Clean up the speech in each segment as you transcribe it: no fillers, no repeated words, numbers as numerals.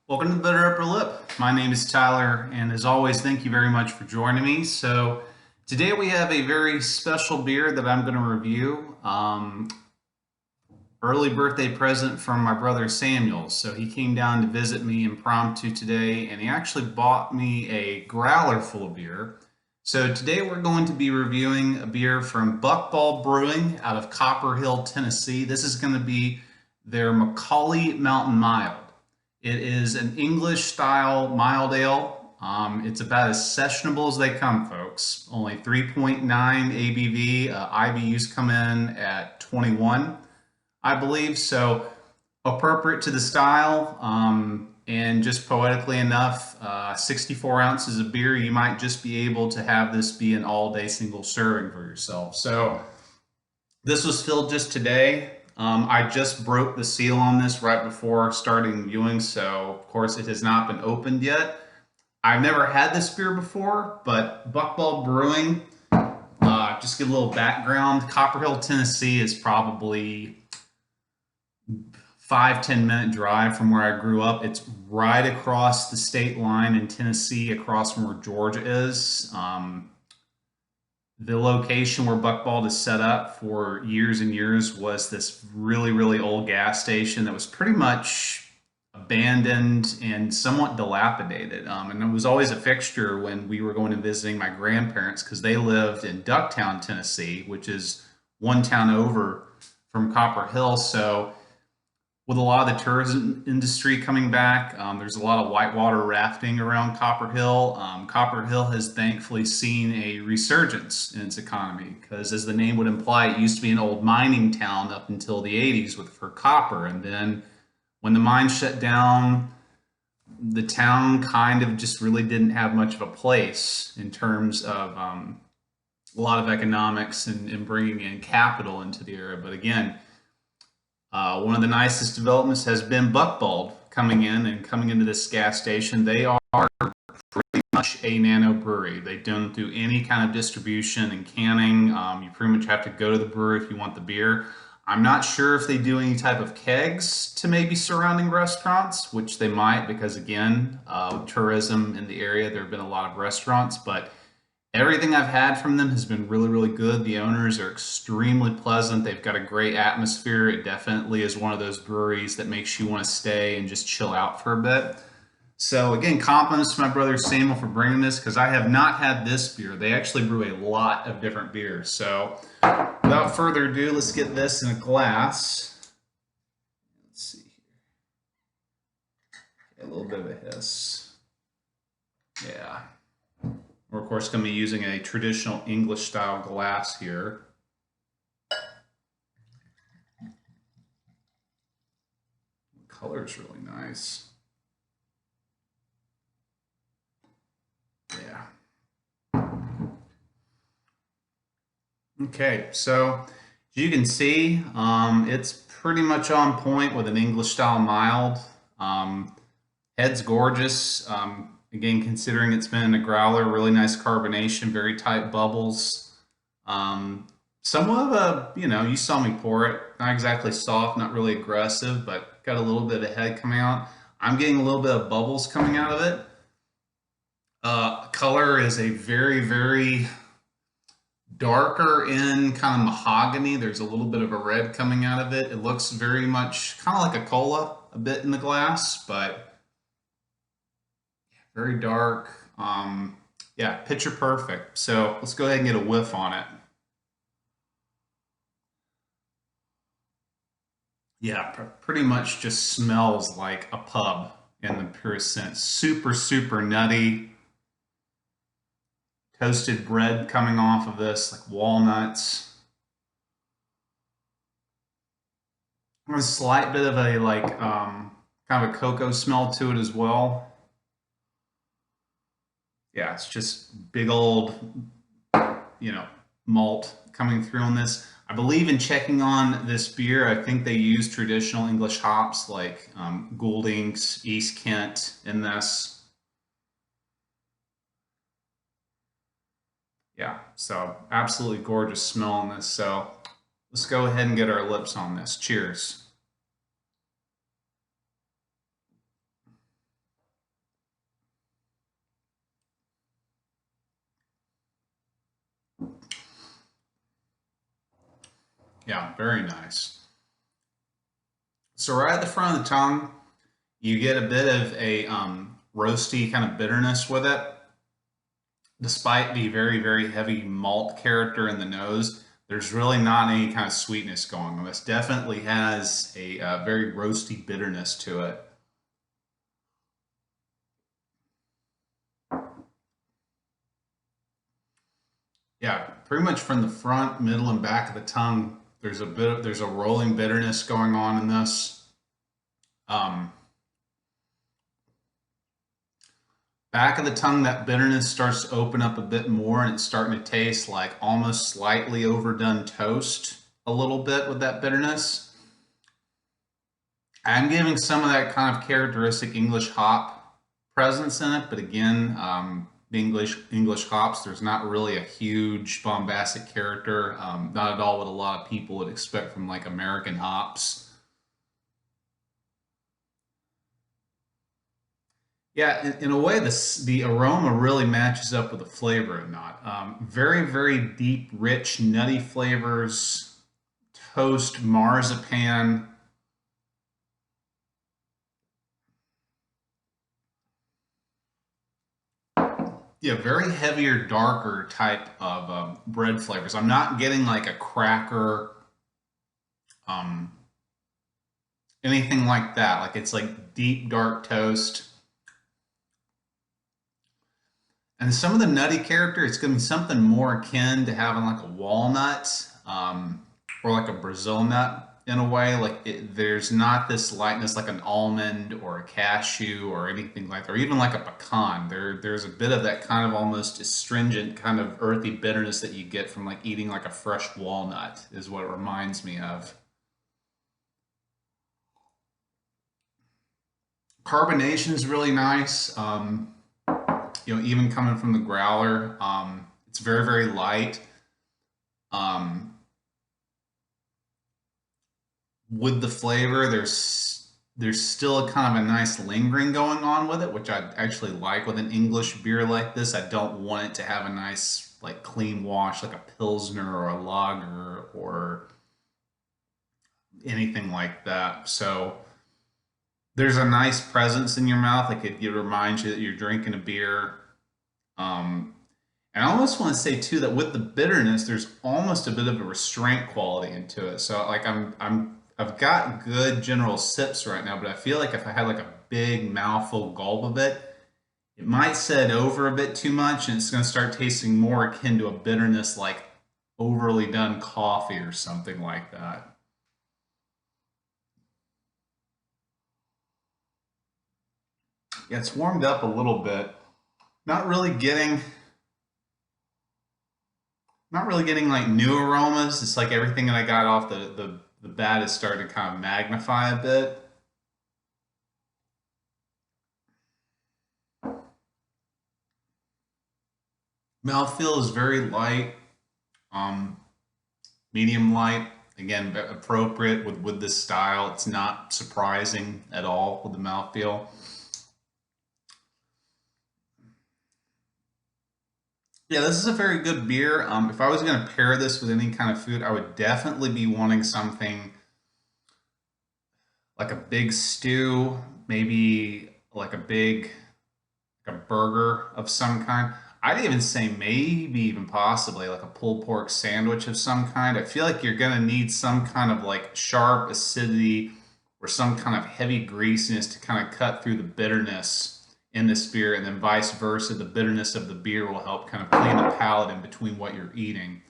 Welcome to the Bitter Upper Lip. My name is Tyler, and as always, thank you very much for joining me. So, today we have a very special beer that I'm going to review. Early birthday present from my brother Samuel. So, he came down to visit me impromptu today, and he actually bought me a growler full of beer. So, today we're going to be reviewing a beer from Buckball Brewing out of Copperhill, Tennessee. This is going to be their McCulley Mountain Mild. It is an English style mild ale. It's about as sessionable as they come, folks. Only 3.9 ABV. IBUs come in at 21, I believe. So appropriate to the style. And just poetically enough, 64 ounces of beer, you might just be able to have this be an all-day single serving for yourself. So this was filled just today. I just broke the seal on this right before starting viewing, so of course it has not been opened yet. I've never had this beer before, but Buckball Brewing, just give a little background. Copperhill, Tennessee is probably 5-10 minute drive from where I grew up. It's right across the state line in Tennessee, across from where Georgia is. The location where Buckball is set up for years and years was this really, really old gas station that was pretty much abandoned and somewhat dilapidated. And it was always a fixture when we were going and visiting my grandparents because they lived in Ducktown, Tennessee, which is one town over from Copperhill. So with a lot of the tourism industry coming back, there's a lot of whitewater rafting around Copperhill. Copperhill has thankfully seen a resurgence in its economy because, as the name would imply, it used to be an old mining town up until the 80s for copper. And then when the mine shut down, the town kind of just really didn't have much of a place in terms of a lot of economics and bringing in capital into the area. But again, one of the nicest developments has been Buckball coming into this gas station. They are pretty much a Nanobrewery. They don't do any kind of distribution and canning. You pretty much have to go to the brewery if you want the beer. I'm not sure if they do any type of kegs to maybe surrounding restaurants, which they might because, again, tourism in the area, there have been a lot of restaurants, but everything I've had from them has been really, really good. The owners are extremely pleasant. They've got a great atmosphere. It definitely is one of those breweries that makes you want to stay and just chill out for a bit. So again, compliments to my brother Samuel for bringing this because I have not had this beer. They actually brew a lot of different beers. So without further ado, let's get this in a glass. Let's see here. A little bit of a hiss. Yeah. We're, of course, going to be using a traditional English-style glass here. The color is really nice. Yeah. Okay, so as you can see, it's pretty much on point with an English-style mild. Head's gorgeous. Again, considering it's been in a growler, really nice carbonation, very tight bubbles. Somewhat of a, you saw me pour it, not exactly soft, not really aggressive, but got a little bit of head coming out. I'm getting a little bit of bubbles coming out of it. Color is a very, very darker in kind of mahogany. There's a little bit of a red coming out of it. It looks very much kind of like a cola a bit in the glass, but very dark. Yeah, picture perfect. So let's go ahead and get a whiff on it. Yeah, pretty much just smells like a pub in the purest sense. Super, super nutty. Toasted bread coming off of this, like walnuts. A slight bit of a kind of a cocoa smell to it as well. Yeah, it's just big old, malt coming through on this. I believe in checking on this beer, I think they use traditional English hops like Goulding's, East Kent in this. Yeah, so absolutely gorgeous smell on this. So let's go ahead and get our lips on this. Cheers. Yeah, very nice. So right at the front of the tongue, you get a bit of a roasty kind of bitterness with it. Despite the very, very heavy malt character in the nose, there's really not any kind of sweetness going on. This definitely has a very roasty bitterness to it. Yeah, pretty much from the front, middle, and back of the tongue, there's a rolling bitterness going on in this. Um, Back of the tongue, that bitterness starts to open up a bit more, and it's starting to taste like almost slightly overdone toast a little bit with that bitterness. I'm giving some of that kind of characteristic English hop presence in it, but again, the English hops, there's not really a huge bombastic character, not at all what a lot of people would expect from like American hops. Yeah, in a way, the aroma really matches up with the flavor and not. Very, very deep, rich, nutty flavors, toast, marzipan. Yeah, very heavier, darker type of bread flavors. I'm not getting like a cracker, um, anything like that. Like it's like deep, dark toast. And some of the nutty character, it's going to be something more akin to having like a walnut or like a Brazil nut in a way. Like there's not this lightness like an almond or a cashew or anything like that, or even like a pecan. There's a bit of that kind of almost astringent kind of earthy bitterness that you get from like eating like a fresh walnut is what it reminds me of. Carbonation is really nice. Even coming from the growler, it's very, very light. Um, with the flavor, there's still a kind of a nice lingering going on with it, which I actually like with an English beer like this. I don't want it to have a nice like clean wash like a Pilsner or a lager or anything like that. So there's a nice presence in your mouth. Like it reminds you that you're drinking a beer. Um, and I almost want to say too that with the bitterness, there's almost a bit of a restraint quality into it. So like I've got good general sips right now, but I feel like if I had like a big mouthful gulp of it, it might set over a bit too much, and it's going to start tasting more akin to a bitterness like overly done coffee or something like that. Yeah, it's warmed up a little bit. Not really getting not really getting like new aromas. It's like everything that I got off the bat is starting to kind of magnify a bit. Mouthfeel is very light, um, medium light. Again, appropriate with this style. It's not surprising at all with the mouthfeel. Yeah, this is a very good beer. If I was going to pair this with any kind of food, I would definitely be wanting something like a big stew, maybe like like a burger of some kind. I'd even say maybe even possibly like a pulled pork sandwich of some kind. I feel like you're gonna need some kind of like sharp acidity or some kind of heavy greasiness to kind of cut through the bitterness in this beer, and then vice versa. The bitterness of the beer will help kind of clean the palate in between what you're eating.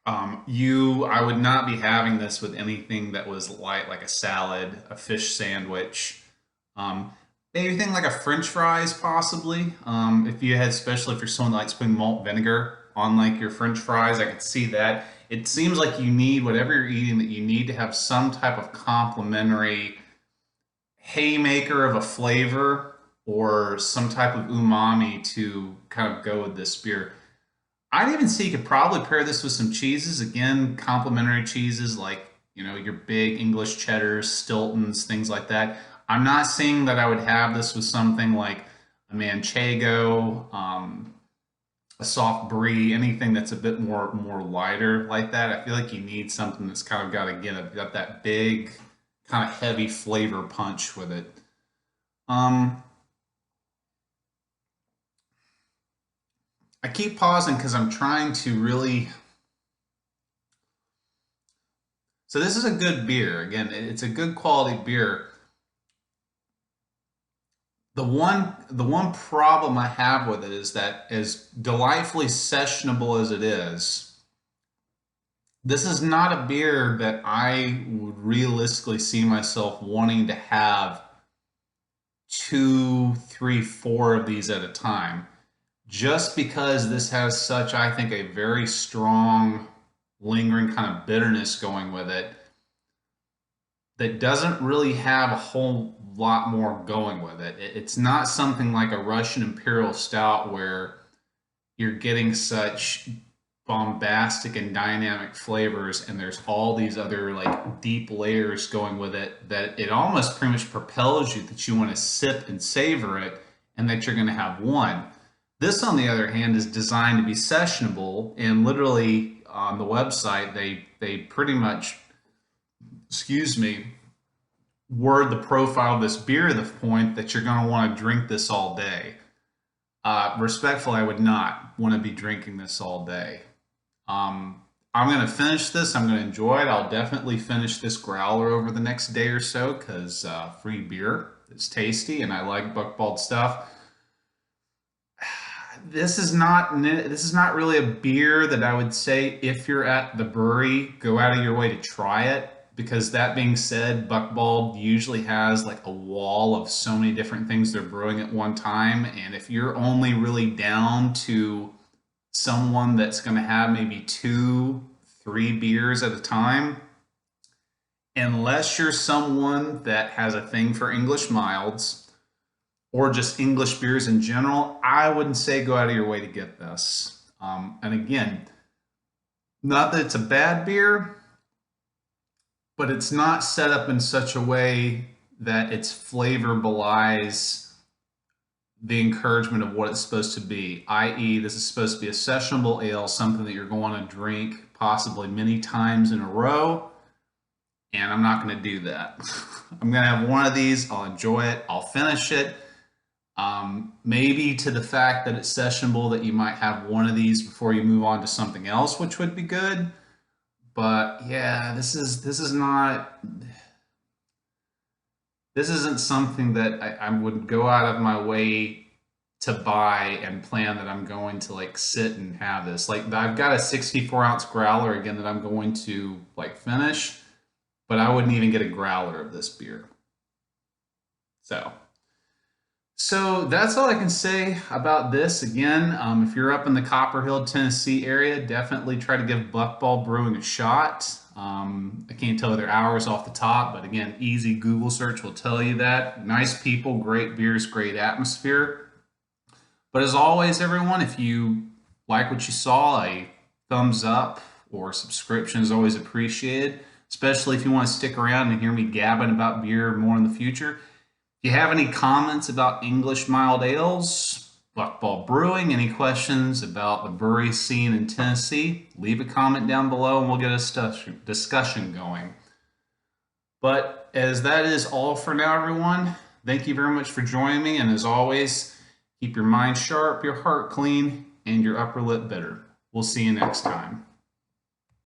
I would not be having this with anything that was light, like a salad, a fish sandwich, um, maybe anything like a French fries, possibly. If you had, especially if you're someone that likes putting malt vinegar on like your French fries, I could see that. It seems like you need whatever you're eating that you need to have some type of complementary haymaker of a flavor or some type of umami to kind of go with this beer. I'd even say you could probably pair this with some cheeses. Again, complementary cheeses like, your big English cheddars, Stiltons, things like that. I'm not saying that I would have this with something like a Manchego, a soft brie, anything that's a bit more lighter like that. I feel like you need something that's kind of got, again, got that big kind of heavy flavor punch with it. Um, I keep pausing because I'm trying to really. So this is a good beer. Again, it's a good quality beer. The one problem I have with it is that, as delightfully sessionable as it is, this is not a beer that I would realistically see myself wanting to have two, three, four of these at a time. Just because this has such, I think, a very strong, lingering kind of bitterness going with it that doesn't really have a whole lot more going with it. It's not something like a Russian Imperial Stout where you're getting such bombastic and dynamic flavors and there's all these other like deep layers going with it that it almost pretty much propels you that you want to sip and savor it and that you're going to have one. This, on the other hand, is designed to be sessionable, and literally on the website they pretty much, excuse me, word the profile of this beer to the point that you're going to want to drink this all day. Respectfully, I would not want to be drinking this all day. I'm going to finish this. I'm going to enjoy it. I'll definitely finish this growler over the next day or so because free beer is tasty and I like buckballed stuff. This is not really a beer that I would say, if you're at the brewery, go out of your way to try it. Because that being said, Buckballed usually has like a wall of so many different things they're brewing at one time. And if you're only really down to someone that's going to have maybe two, three beers at a time, unless you're someone that has a thing for English milds or just English beers in general, I wouldn't say go out of your way to get this. And again, not that it's a bad beer, but it's not set up in such a way that its flavor belies the encouragement of what it's supposed to be, i.e., this is supposed to be a sessionable ale, something that you're going to drink possibly many times in a row, and I'm not going to do that. I'm going to have one of these, I'll enjoy it, I'll finish it. Maybe to the fact that it's sessionable that you might have one of these before you move on to something else, which would be good. But yeah, this isn't something that I would go out of my way to buy and plan that I'm going to like sit and have this. Like, I've got a 64-ounce growler again that I'm going to like finish, but I wouldn't even get a growler of this beer. So that's all I can say about this. Again, if you're up in the Copperhill, Tennessee area, definitely try to give Buckball Brewing a shot. I can't tell you their hours off the top, but again, easy Google search will tell you that. Nice people, great beers, great atmosphere. But as always, everyone, if you like what you saw, a thumbs up or subscription is always appreciated, especially if you want to stick around and hear me gabbing about beer more in the future. If you have any comments about English mild ales, Buckball Brewing, any questions about the brewery scene in Tennessee, leave a comment down below and we'll get a discussion going. But as that is all for now, everyone, thank you very much for joining me. And as always, keep your mind sharp, your heart clean, and your upper lip bitter. We'll see you next time.